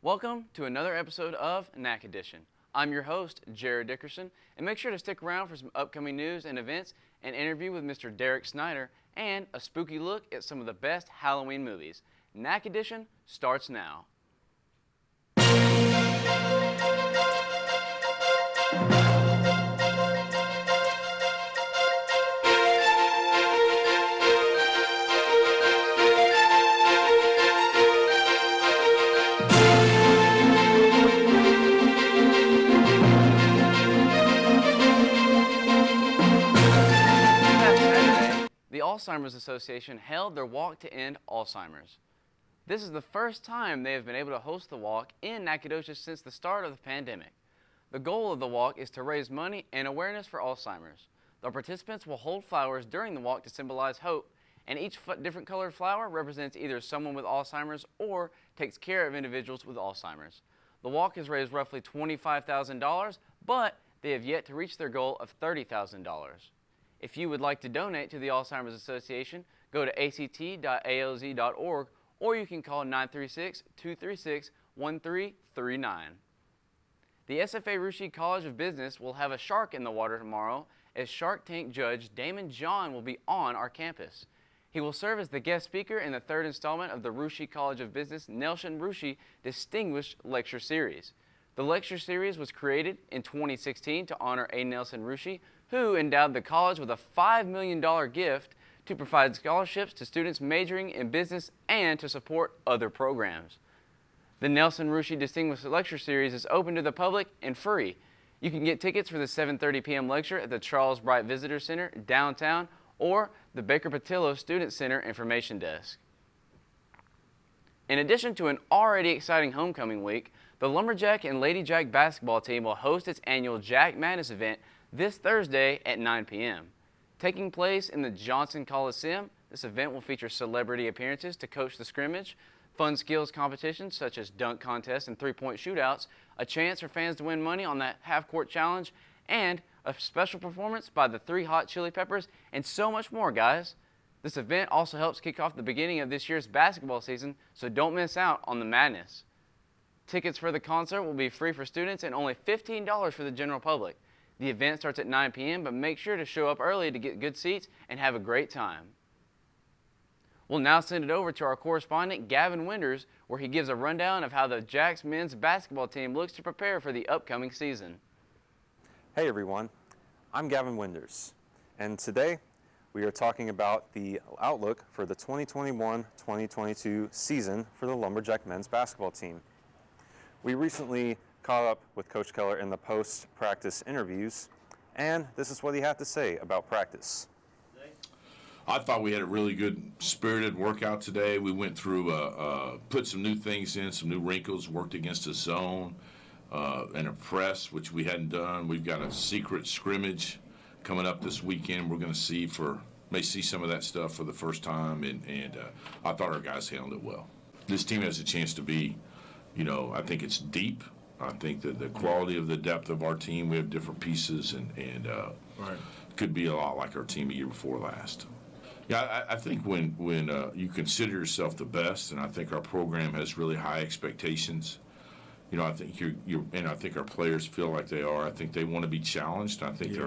Welcome to another episode of Nac Edition. I'm your host, Jared Dickerson, and make sure to stick around for some upcoming news and events, an interview with Mr. Derek Snyder, and a spooky look at some of the best Halloween movies. Nac Edition starts now. The Alzheimer's Association held their Walk to End Alzheimer's. This is the first time they have been able to host the walk in Nacogdoches since the start of the pandemic. The goal of the walk is to raise money and awareness for Alzheimer's. The participants will hold flowers during the walk to symbolize hope, and each different colored flower represents either someone with Alzheimer's or takes care of individuals with Alzheimer's. The walk has raised roughly $25,000, but they have yet to reach their goal of $30,000. If you would like to donate to the Alzheimer's Association, go to act.alz.org or you can call 936-236-1339. The SFA Russia College of Business will have a shark in the water tomorrow as Shark Tank judge Damon John will be on our campus. He will serve as the guest speaker in the third installment of the Russia College of Business Nelson Russia Distinguished Lecture Series. The lecture series was created in 2016 to honor A. Nelson Russia, who endowed the college with a $5 million gift to provide scholarships to students majoring in business and to support other programs. The Nelson Russia Distinguished Lecture Series is open to the public and free. You can get tickets for the 7:30 p.m. lecture at the Charles Bright Visitor Center downtown or the Baker Patillo Student Center information desk. In addition to an already exciting homecoming week, the Lumberjack and Lady Jack basketball team will host its annual Jack Madness event this Thursday at 9 p.m. Taking place in the Johnson Coliseum, this event will feature celebrity appearances to coach the scrimmage, fun skills competitions such as dunk contests and three-point shootouts, a chance for fans to win money on that half-court challenge, and a special performance by the 3 Hot Chili Peppers, and so much more, guys. This event also helps kick off the beginning of this year's basketball season, so don't miss out on the madness. Tickets for the concert will be free for students and only $15 for the general public. The event starts at 9 p.m., but make sure to show up early to get good seats and have a great time. We'll now send it over to our correspondent, Gavin Winders, where he gives a rundown of how the Jacks men's basketball team looks to prepare for the upcoming season. Hey everyone, I'm Gavin Winders, and today we are talking about the outlook for the 2021-2022 season for the Lumberjack men's basketball team. We recently caught up with Coach Keller in the post-practice interviews, and this is what he had to say about practice. I thought we had a really good spirited workout today. We went through, put some new things in, some new wrinkles, worked against a zone and a press, which we hadn't done. We've got a secret scrimmage coming up this weekend. We're going to may see some of that stuff for the first time, and I thought our guys handled it well. This team has a chance to be, I think it's deep. I think that the quality of the depth of our team, we have different pieces, and could be a lot like our team a year before last. Yeah, I think when you consider yourself the best, and I think our program has really high expectations. I think and I think our players feel like they are. I think they want to be challenged. I think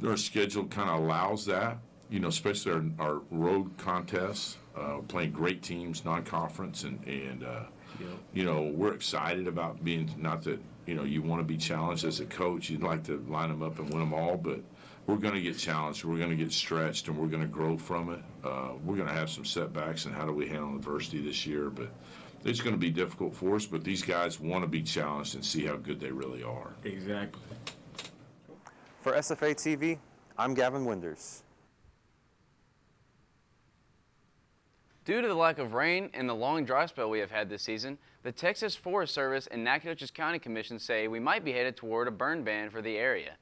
their schedule kind of allows that. Especially our road contests, playing great teams, non-conference, and we're excited about being, not that, you want to be challenged as a coach. You'd like to line them up and win them all, but we're going to get challenged, we're going to get stretched, and we're going to grow from it. We're going to have some setbacks, and how do we handle adversity this year? But it's going to be difficult for us, but these guys want to be challenged and see how good they really are. Exactly. For SFA TV, I'm Gavin Winders. Due to the lack of rain and the long dry spell we have had this season, the Texas Forest Service and Nacogdoches County Commission say we might be headed toward a burn ban for the area.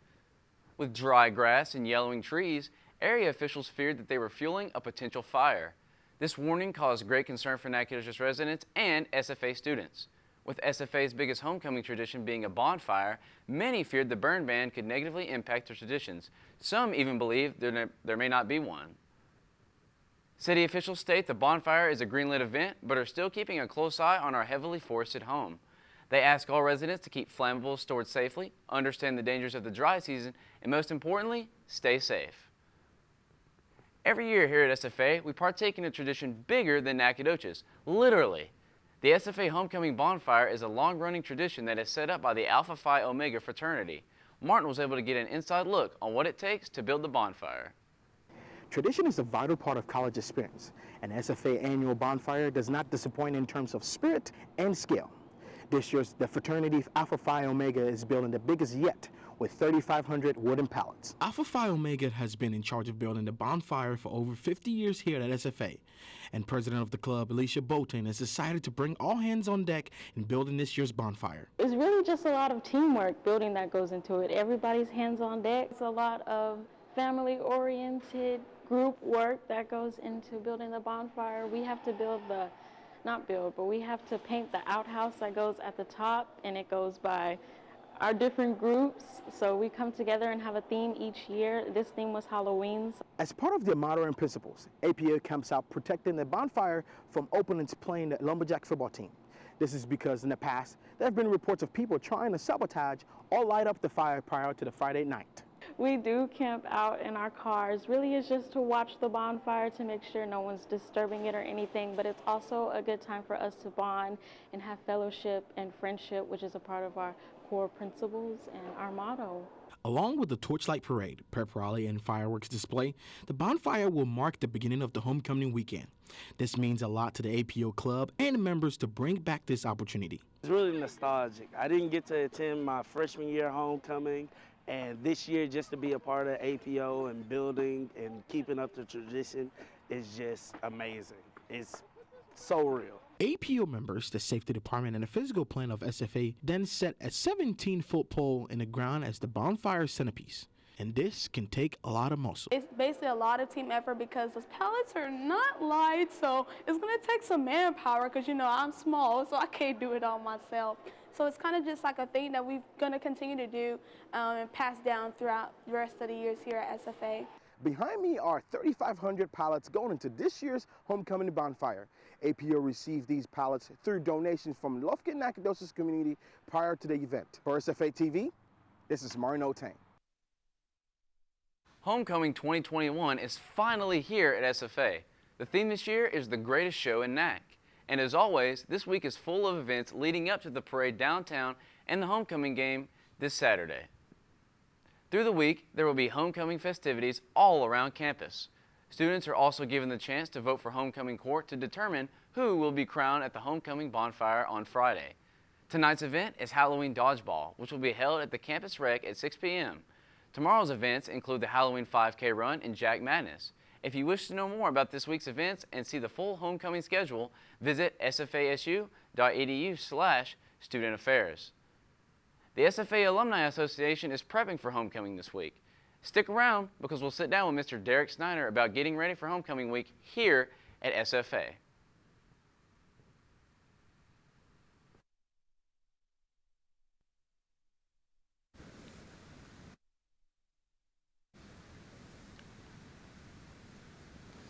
With dry grass and yellowing trees, area officials feared that they were fueling a potential fire. This warning caused great concern for Nacogdoches residents and SFA students. With SFA's biggest homecoming tradition being a bonfire, many feared the burn ban could negatively impact their traditions. Some even believe there may not be one. City officials state the bonfire is a greenlit event, but are still keeping a close eye on our heavily forested home. They ask all residents to keep flammables stored safely, understand the dangers of the dry season, and most importantly, stay safe. Every year here at SFA, we partake in a tradition bigger than Nacogdoches, literally. The SFA Homecoming Bonfire is a long-running tradition that is set up by the Alpha Phi Omega fraternity. Martin was able to get an inside look on what it takes to build the bonfire. Tradition is a vital part of college experience. An SFA annual bonfire does not disappoint in terms of spirit and skill. This year, the fraternity Alpha Phi Omega is building the biggest yet, with 3,500 wooden pallets. Alpha Phi Omega has been in charge of building the bonfire for over 50 years here at SFA, and president of the club, Alicia Bolton, has decided to bring all hands on deck in building this year's bonfire. It's really just a lot of teamwork building that goes into it. Everybody's hands on deck. It's a lot of family-oriented group work that goes into building the bonfire. We have to we have to paint the outhouse that goes at the top, and it goes by our different groups. So we come together and have a theme each year. This theme was Halloween. As part of their motto and principles, APO comes out protecting the bonfire from opponents playing the Lumberjack football team. This is because in the past, there have been reports of people trying to sabotage or light up the fire prior to the Friday night. We do camp out in our cars. Really, it's just to watch the bonfire to make sure no one's disturbing it or anything, but it's also a good time for us to bond and have fellowship and friendship, which is a part of our core principles and our motto. Along with the torchlight parade, pep rally, and fireworks display, the bonfire will mark the beginning of the homecoming weekend. This means a lot to the APO club and members to bring back this opportunity. It's really nostalgic. I didn't get to attend my freshman year homecoming, and this year just to be a part of APO and building and keeping up the tradition is just amazing. It's so real. APO members, the safety department, and the physical plant of SFA then set a 17-foot pole in the ground as the bonfire centerpiece. And this can take a lot of muscle. It's basically a lot of team effort because those pallets are not light, so it's going to take some manpower because, I'm small, so I can't do it all myself. So it's kind of just like a thing that we're going to continue to do and pass down throughout the rest of the years here at SFA. Behind me are 3,500 pallets going into this year's homecoming bonfire. APO received these pallets through donations from Lufkin Nacogdoches community prior to the event. For SFA TV, this is Martin Otang. Homecoming 2021 is finally here at SFA. The theme this year is the greatest show in Nac. And as always, this week is full of events leading up to the parade downtown and the homecoming game this Saturday. Through the week, there will be homecoming festivities all around campus. Students are also given the chance to vote for homecoming court to determine who will be crowned at the homecoming bonfire on Friday. Tonight's event is Halloween Dodgeball, which will be held at the campus rec at 6 p.m. Tomorrow's events include the Halloween 5K run and Jack Madness. If you wish to know more about this week's events and see the full homecoming schedule, visit sfasu.edu/studentaffairs. The SFA Alumni Association is prepping for homecoming this week. Stick around because we'll sit down with Mr. Derek Snyder about getting ready for homecoming week here at SFA.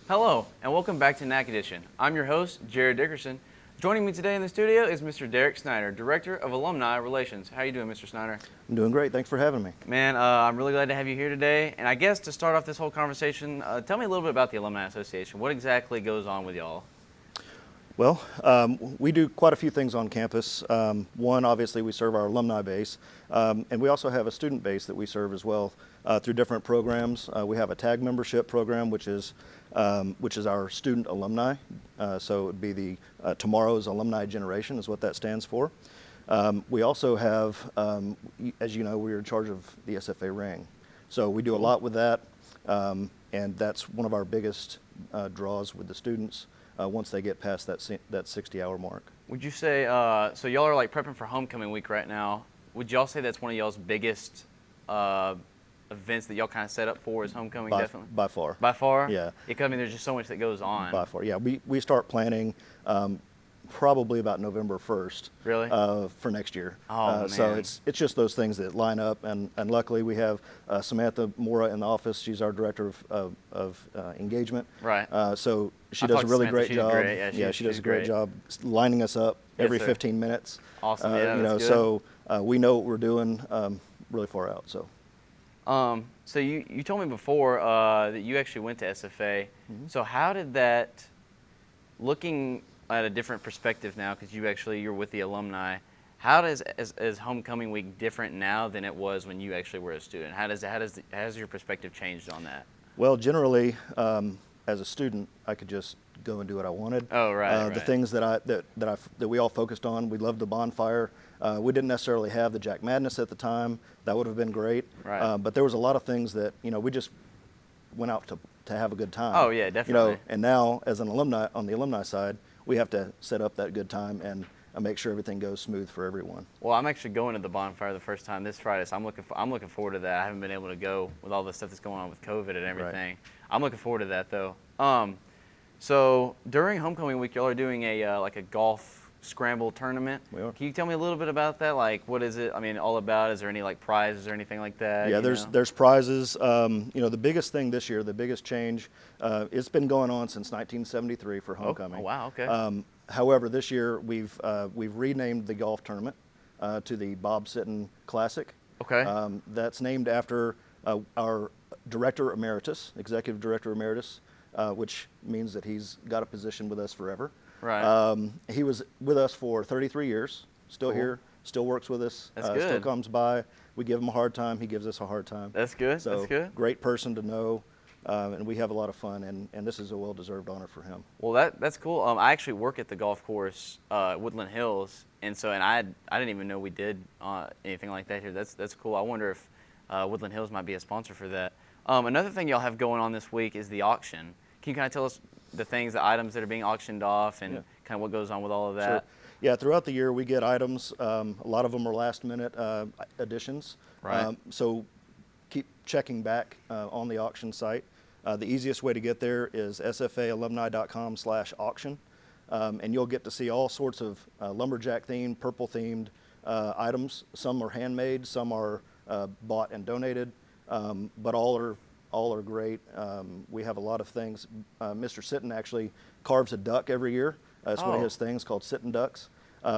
Hello, and welcome back to Nac Edition. I'm your host, Jared Dickerson. Joining me today in the studio is Mr. Derek Snyder, Director of Alumni Relations. How are you doing, Mr. Snyder? I'm doing great. Thanks for having me. Man, I'm really glad to have you here today. And I guess to start off this whole conversation, tell me a little bit about the Alumni Association. What exactly goes on with y'all? Well, we do quite a few things on campus. One, obviously, we serve our alumni base, and we also have a student base that we serve as well through different programs. We have a TAG membership program, which is our student alumni. So it would be the tomorrow's alumni generation is what that stands for. We also have, as you know, we're in charge of the SFA ring. So we do a lot with that, and that's one of our biggest draws with the students once they get past that 60-hour mark. Would you say, so y'all are like prepping for homecoming week right now. Would y'all say that's one of y'all's biggest events that y'all kind of set up for is homecoming? Definitely? By far. By far? Yeah. I mean, there's just so much that goes on. By far, yeah. We start planning probably about November 1st. Really? For next year. Oh, So man. it's just those things that line up, and luckily we have Samantha Mora in the office. She's our director of engagement. Right. So she I does talked a to really Samantha. great She's job. great. Yeah, she does she's a great great. job lining us up Yes, every sir. 15 minutes. Awesome. Yeah, you that's know, good. so we know what we're doing really far out. So. So you told me before that you actually went to SFA. So how did that, looking at a different perspective now, because you're with the alumni, how is homecoming week different now than it was when you actually were a student? Has your perspective changed on that? Well, generally, as a student, I could just go and do what I wanted. Oh, right, The right. things that we all focused on, we loved the bonfire. We didn't necessarily have the Jack Madness at the time. That would have been great. Right. But there was a lot of things that we just went out to have a good time. Oh, yeah, definitely. And now as an alumni on the alumni side, we have to set up that good time and make sure everything goes smooth for everyone. Well, I'm actually going to the bonfire the first time this Friday, so I'm looking forward to that. I haven't been able to go with all the stuff that's going on with COVID and everything. I'm looking forward to that though. So during homecoming week, y'all are doing a like a golf scramble tournament. We are. Can you tell me a little bit about that? Like, what is it? I mean, all about? Is there any like prizes or anything like that? Yeah, there's prizes. The biggest thing this year, the biggest change, it's been going on since 1973 for homecoming. Oh, wow, okay. However, this year we've renamed the golf tournament to the Bob Sitton Classic. Okay. That's named after our Director Emeritus, Executive Director Emeritus, which means that he's got a position with us forever. Right. He was with us for 33 years, still Cool. here, still works with us, That's still good. comes by. We give him a hard time, he gives us a hard time. That's good. So That's good. great person to know, and we have a lot of fun, and this is a well-deserved honor for him. Well, that's cool. I actually work at the golf course, Woodland Hills, and I didn't even know we did anything like that here. That's cool. I wonder if Woodland Hills might be a sponsor for that. Another thing y'all have going on this week is the auction. Can you kind of tell us the items that are being auctioned off, and kind of what goes on with all of that? Sure. Yeah, throughout the year we get items. A lot of them are last-minute additions. Right. So keep checking back on the auction site. The easiest way to get there is sfaalumni.com/auction, and you'll get to see all sorts of lumberjack-themed, purple-themed items. Some are handmade, some are bought and donated, but all are great. We have a lot of things. Mr. Sitton actually carves a duck every year. It's one of his things called Sitton Ducks.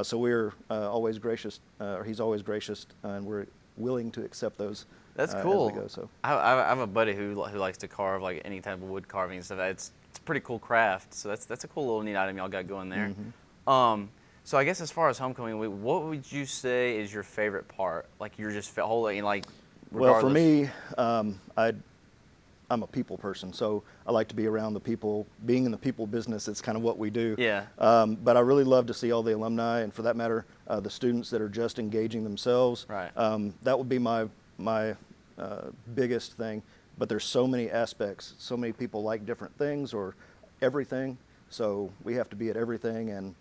So we're always gracious, or he's always gracious, and we're willing to accept those. That's cool. As we go, so. I have a buddy who likes to carve like any type of wood carving and stuff. It's a pretty cool craft. So that's a cool little neat item y'all got going there. Mm-hmm. So I guess as far as homecoming week, what would you say is your favorite part? Like you're just holding like. Well, for regardless- me, I'm a people person, so I like to be around the people. Being in the people business, it's kind of what we do. Yeah. But I really love to see all the alumni, and for that matter, the students that are just engaging themselves. Right. That would be my biggest thing. But there's so many aspects. So many people like different things or everything. So we have to be at everything, and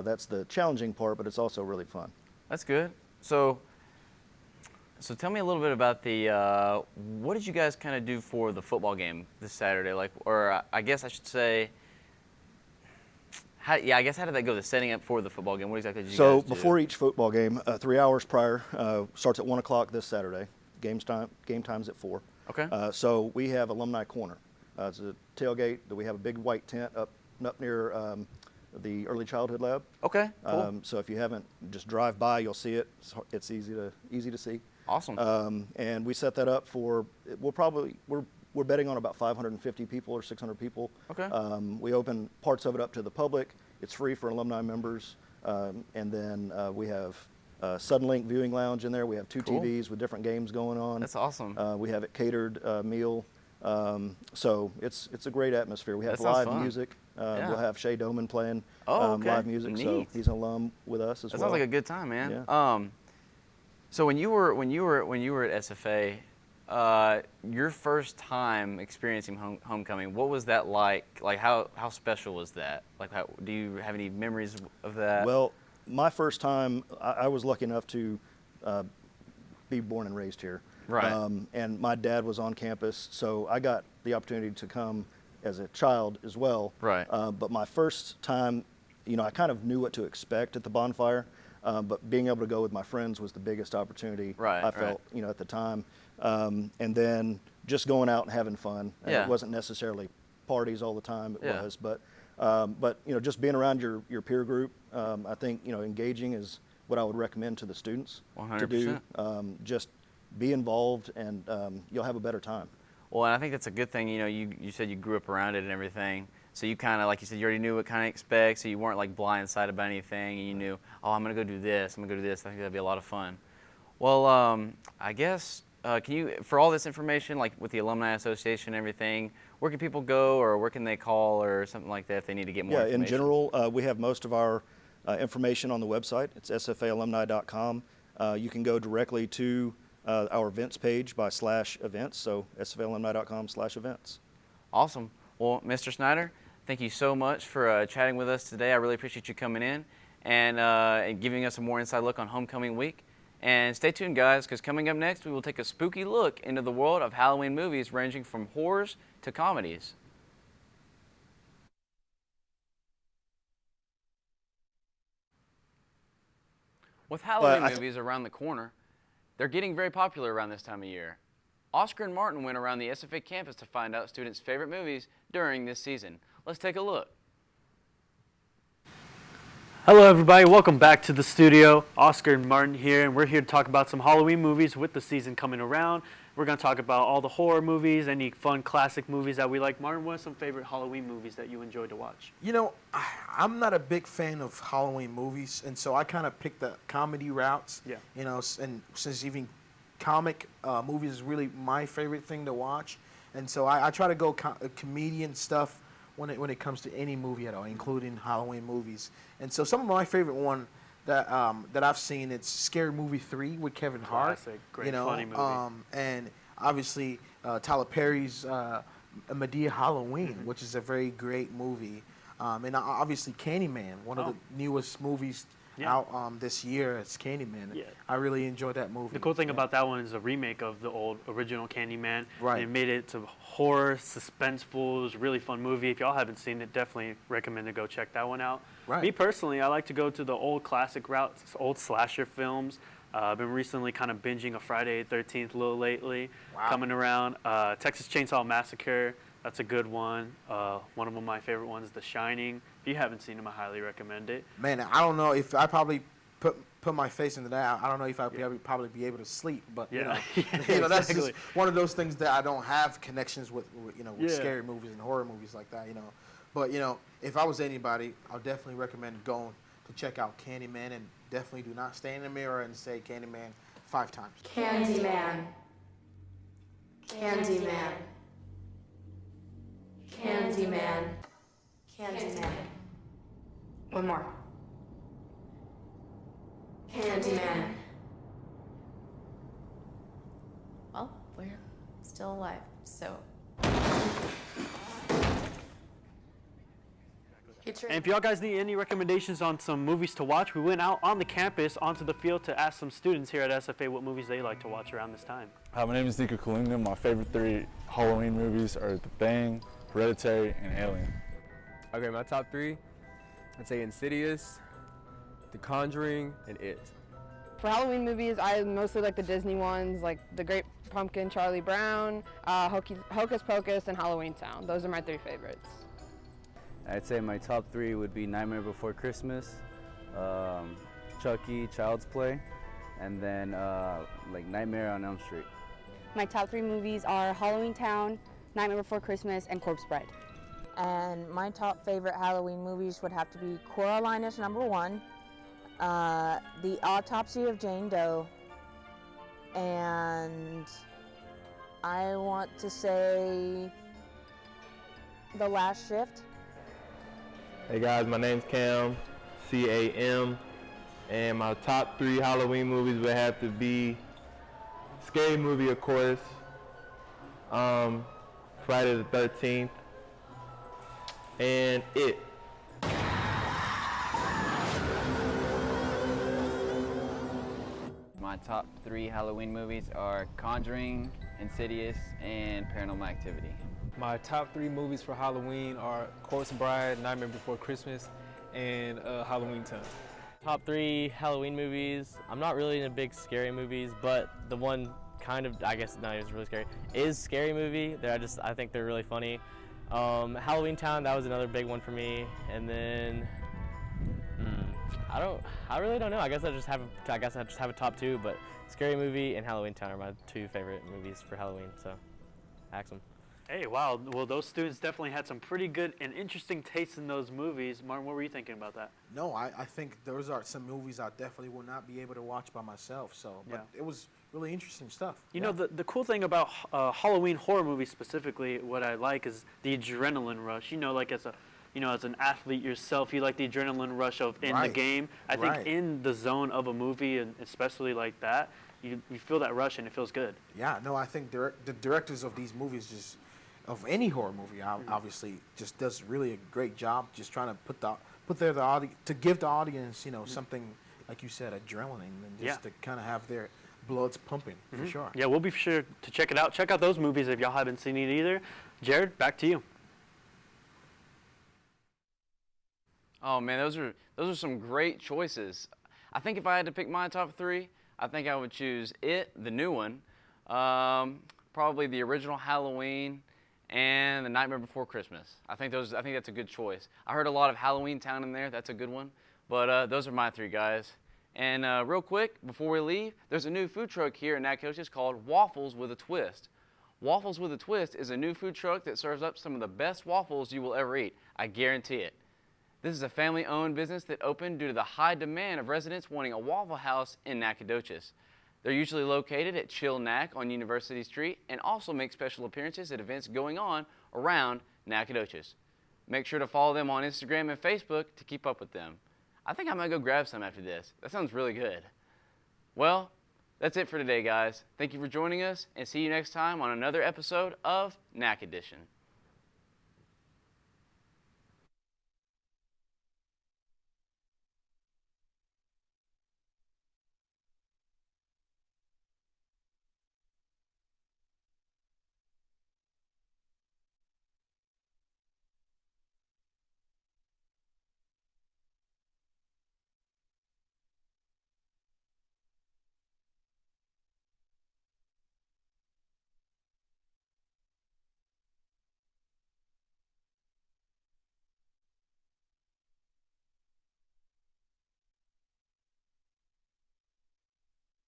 that's the challenging part. But it's also really fun. That's good. So tell me a little bit about the, what did you guys kind of do for the football game this Saturday? Like, or I guess I should say, how did that go, the setting up for the football game? What exactly did you guys do? So before each football game, 3 hours prior, starts at 1 o'clock this Saturday. Game time's at 4. Okay. So we have Alumni Corner. It's a tailgate that we have a big white tent up near the Early Childhood Lab. Okay, cool. So if you haven't, just drive by, you'll see it. It's easy to see. Awesome. And we set that up for, we're betting on about 550 people or 600 people. Okay. We open parts of it up to the public. It's free for alumni members. And then we have Suddenlink viewing lounge in there. We have 2 Cool. TVs with different games going on. That's awesome. We have it catered meal. So it's a great atmosphere. We have That sounds live fun. music. Yeah. We'll have Shay Doman playing okay. live music. So Neat. he's an alum with us as That well. sounds like a good time, man. Yeah. So when you were at SFA, your first time experiencing homecoming, what was that like? Like how special was that? Like do you have any memories of that? Well, my first time, I was lucky enough to be born and raised here. Right. And my dad was on campus, so I got the opportunity to come as a child as well. Right. But my first time you know, I kind of knew what to expect at the bonfire, but being able to go with my friends was the biggest opportunity I felt, you know, at the time. And then just going out and having fun. And it wasn't necessarily parties all the time, it was, but you know, just being around your peer group, I think, you know, engaging is what I would recommend to the students 100%. to do. Just be involved, and you'll have a better time. Well, and I think that's a good thing. You know, you said you grew up around it and everything, so you kind of, like you said, you already knew what kind of expect, so you weren't like blindsided by anything, and you knew, oh, I'm gonna go do this, I'm gonna go do this. I think that'd be a lot of fun. Well, I guess can you, for all this information, like with the Alumni Association and everything, where can people go, or where can they call, or something like that if they need to get more information? In general, we have most of our information on the website. It's sfalumni.com. You can go directly to our events page by /events, so sfalumni.com/events. Awesome. Well, Mr. Snyder, thank you so much for chatting with us today. I really appreciate you coming in and giving us a more inside look on homecoming week. And stay tuned, guys, because coming up next, we will take a spooky look into the world of Halloween movies ranging from horrors to comedies. With Halloween movies around the corner, they're getting very popular around this time of year. Oscar and Martin went around the SFA campus to find out students' favorite movies during this season. Let's take a look. Hello everybody, welcome back to the studio. Oscar and Martin here, and we're here to talk about some Halloween movies with the season coming around. We're going to talk about all the horror movies, any fun classic movies that we like. Martin, what are some favorite Halloween movies that you enjoy to watch? You know, I'm not a big fan of Halloween movies, and so I kind of picked the comedy routes. Yeah. You know, and since even comic movies is really my favorite thing to watch, and so I try to go comedian stuff when it comes to any movie at all, including Halloween movies. And so some of my favorite one that I've seen, it's Scary Movie 3 with Kevin Hart. Classic, great, funny movie. And obviously Tyler Perry's Madea Halloween, which is a very great movie. And obviously Candyman, one of the newest movies out this year. It's Candyman. Yeah. I really enjoyed that movie. The cool thing about that one is a remake of the old original Candyman. Right. They made it to horror, suspenseful. It was a really fun movie. If y'all haven't seen it, definitely recommend to go check that one out. Right. Me personally, I like to go to the old classic routes, old slasher films. I've been recently kind of binging a Friday the 13th a little lately. Wow. Coming around. Texas Chainsaw Massacre. That's a good one. One of my favorite ones is The Shining. If you haven't seen them, I highly recommend it. Man, I don't know if I probably put my face into that. I don't know if I'd probably be able to sleep, but you know, that's just one of those things that I don't have connections with scary movies and horror movies like that, you know. But you know, if I was anybody, I'll definitely recommend going to check out Candyman, and definitely do not stand in the mirror and say Candyman 5 times. Candyman. Candyman. Candyman. Candyman. One more. Candyman. Well, we're still alive, so. And if y'all guys need any recommendations on some movies to watch, we went out on the campus onto the field to ask some students here at SFA what movies they like to watch around this time. Hi, my name is Nico Kalunga. My favorite 3 Halloween movies are The Thing, Hereditary, and Alien. Okay, my top 3, I'd say Insidious, The Conjuring, and It. For Halloween movies, I mostly like the Disney ones, like The Great Pumpkin, Charlie Brown, Hocus Pocus, and Halloween Town. Those are my 3 favorites. I'd say my top 3 would be Nightmare Before Christmas, Chucky, Child's Play, and then like Nightmare on Elm Street. My top 3 movies are Halloween Town, Nightmare Before Christmas, and Corpse Bride. And my top favorite Halloween movies would have to be Coraline is #1, The Autopsy of Jane Doe, and I want to say The Last Shift. Hey guys, my name's Cam, C-A-M, and my top 3 Halloween movies would have to be Scary Movie, of course, Friday the 13th, and It. My top 3 Halloween movies are Conjuring, Insidious, and Paranormal Activity. My top 3 movies for Halloween are Corpse Bride, Nightmare Before Christmas, and Halloween Town. Top 3 Halloween movies. I'm not really into big scary movies, but the one kind of, I guess not even really scary, is Scary Movie. I think they're really funny. Halloween Town, that was another big one for me. And then, I really don't know. I guess I just have a top 2, but Scary Movie and Halloween Town are my 2 favorite movies for Halloween, so ask them. Hey, wow. Well, those students definitely had some pretty good and interesting tastes in those movies. Martin, what were you thinking about that? No, I think those are some movies I definitely will not be able to watch by myself. So, but it was really interesting stuff. You know, the cool thing about Halloween horror movies specifically, what I like is the adrenaline rush. You know, like as an athlete yourself, you like the adrenaline rush of in the game. I think in the zone of a movie, and especially like that, you feel that rush and it feels good. Yeah, no, I think the directors of these movies just, of any horror movie, obviously, just does really a great job just trying to to give the audience, something, like you said, adrenaline, and just to kind of have their bloods pumping, for sure. Yeah, we'll be sure to check it out. Check out those movies if y'all haven't seen it either. Jared, back to you. Oh man, those are some great choices. I think if I had to pick my top 3, I think I would choose It, the new one, probably the original Halloween, and The Nightmare Before Christmas. I think that's a good choice. I heard a lot of Halloween Town in there. That's a good one. But those are my 3 guys. And real quick, before we leave, there's a new food truck here in Natchitoches called Waffles with a Twist. Waffles with a Twist is a new food truck that serves up some of the best waffles you will ever eat. I guarantee it. This is a family-owned business that opened due to the high demand of residents wanting a Waffle House in Nacogdoches. They're usually located at Chill Nac on University Street and also make special appearances at events going on around Nacogdoches. Make sure to follow them on Instagram and Facebook to keep up with them. I think I might go grab some after this. That sounds really good. Well, that's it for today, guys. Thank you for joining us, and see you next time on another episode of Nac Edition.